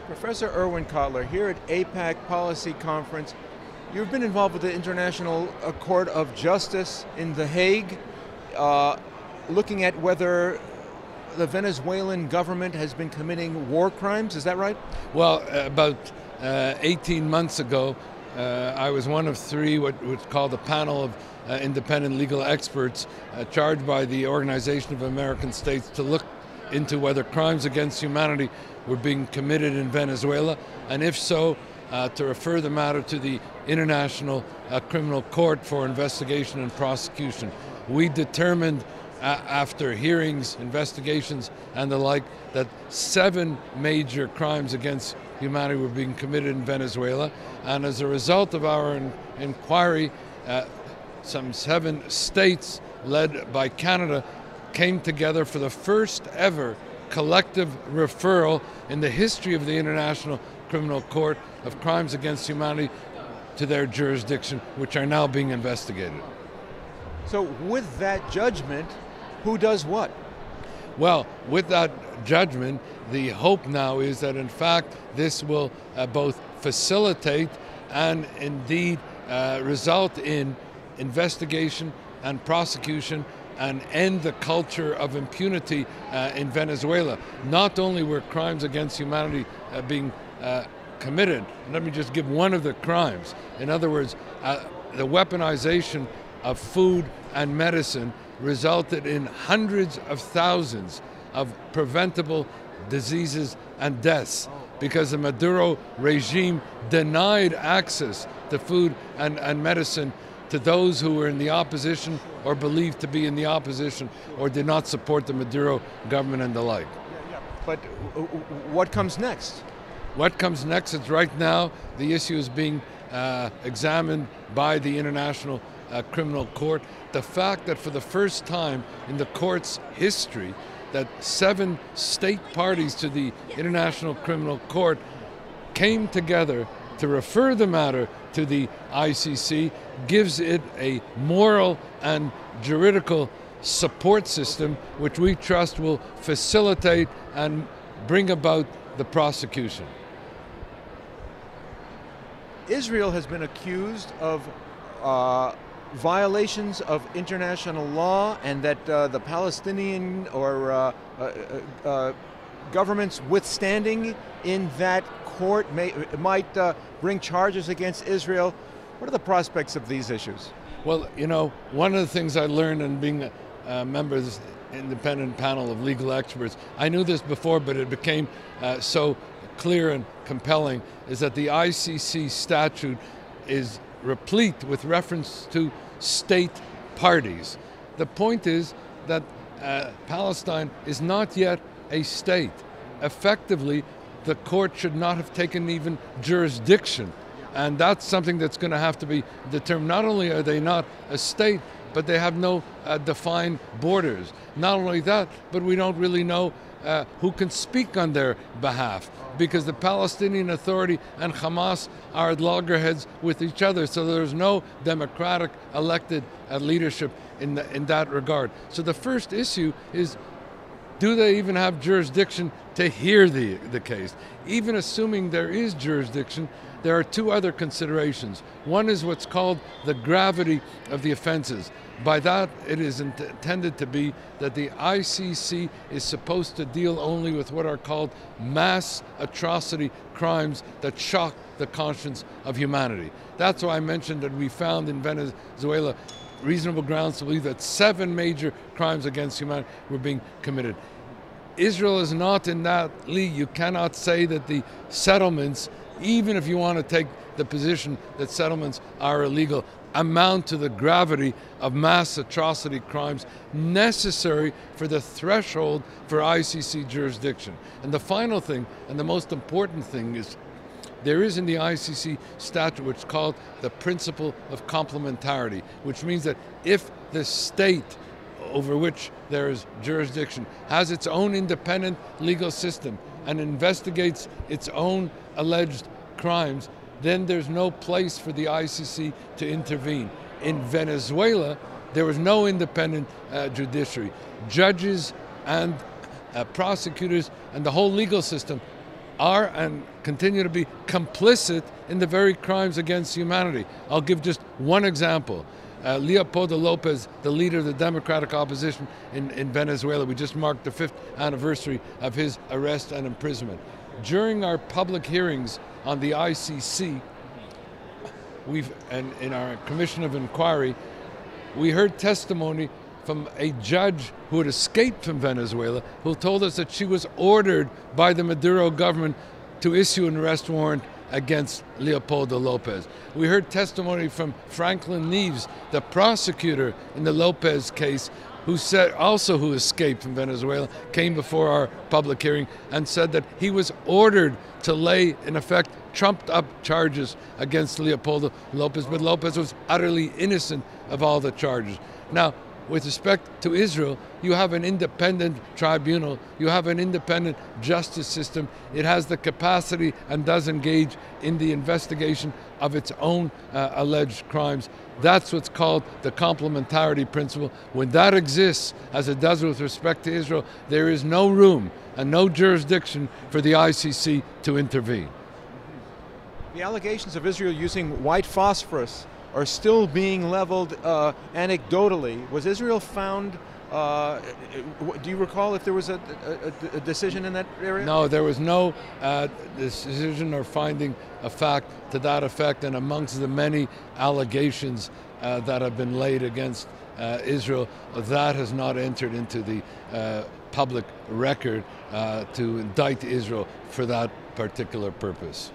Professor Erwin Kotler, here at APAC Policy Conference, you've been involved with the International Court of Justice in The Hague, looking at whether the Venezuelan government has been committing war crimes, is that right? Well, about 18 months ago, I was one of three, what's called a panel of independent legal experts charged by the Organization of American States to look into whether crimes against humanity were being committed in Venezuela, and if so, to refer the matter to the International Criminal Court for investigation and prosecution. We determined after hearings, investigations, and the like, that 7 major crimes against humanity were being committed in Venezuela, and as a result of our inquiry, some 7 states, led by Canada, came together for the first ever collective referral in the history of the International Criminal Court of crimes against humanity to their jurisdiction, which are now being investigated. So with that judgment, who does what? Well, with that judgment, the hope now is that in fact this will both facilitate and indeed result in investigation and prosecution and end the culture of impunity in Venezuela. Not only were crimes against humanity being committed, let me just give one of the crimes. In other words, the weaponization of food and medicine resulted in hundreds of thousands of preventable diseases and deaths because the Maduro regime denied access to food and medicine to those who were in the opposition or believed to be in the opposition or did not support the Maduro government and the like. But what comes next? What comes next is right now the issue is being examined by the International Criminal Court. The fact that for the first time in the court's history that 7 state parties to the International Criminal Court came together to refer the matter to the ICC gives it a moral and juridical support system which we trust will facilitate and bring about the prosecution. Israel has been accused of violations of international law and that the Palestinian or governments withstanding in that court might bring charges against Israel. What are the prospects of these issues? Well, you know, one of the things I learned in being a member of this independent panel of legal experts, I knew this before, but it became so clear and compelling, is that the ICC statute is replete with reference to state parties. The point is that Palestine is not yet a state. Effectively, the court should not have taken even jurisdiction, and that's something that's going to have to be determined. Not only are they not a state, but they have no defined borders. Not only that, but we don't really know who can speak on their behalf, because the Palestinian Authority and Hamas are at loggerheads with each other, so there's no democratic elected leadership in that regard. So the first issue is, do they even have jurisdiction to hear the case? Even assuming there is jurisdiction, there are 2 other considerations. One is what's called the gravity of the offenses. By that, it is intended to be that the ICC is supposed to deal only with what are called mass atrocity crimes that shock the conscience of humanity. That's why I mentioned that we found in Venezuela reasonable grounds to believe that 7 major crimes against humanity were being committed. Israel is not in that league. You cannot say that the settlements, even if you want to take the position that settlements are illegal, amount to the gravity of mass atrocity crimes necessary for the threshold for ICC jurisdiction. And the final thing, and the most important thing, is there is in the ICC statute what's called the principle of complementarity, which means that if the state over which there is jurisdiction has its own independent legal system and investigates its own alleged crimes, then there's no place for the ICC to intervene. In Venezuela, there was no independent judiciary. Judges and prosecutors and the whole legal system are and continue to be complicit in the very crimes against humanity. I'll give just one example. Leopoldo Lopez, the leader of the democratic opposition in Venezuela, we just marked the 5th anniversary of his arrest and imprisonment. During our public hearings on the ICC, and in our Commission of Inquiry, we heard testimony from a judge who had escaped from Venezuela, who told us that she was ordered by the Maduro government to issue an arrest warrant against Leopoldo Lopez. We heard testimony from Franklin Neves, the prosecutor in the Lopez case, who escaped from Venezuela, came before our public hearing and said that he was ordered to lay, in effect, trumped up charges against Leopoldo Lopez, but Lopez was utterly innocent of all the charges. Now, with respect to Israel, you have an independent tribunal, you have an independent justice system. It has the capacity and does engage in the investigation of its own alleged crimes. That's what's called the complementarity principle. When that exists, as it does with respect to Israel, there is no room and no jurisdiction for the ICC to intervene. The allegations of Israel using white phosphorus are still being leveled anecdotally. Was Israel found, do you recall if there was a decision in that area? No, there was no decision or finding a fact to that effect, and amongst the many allegations that have been laid against Israel, that has not entered into the public record to indict Israel for that particular purpose.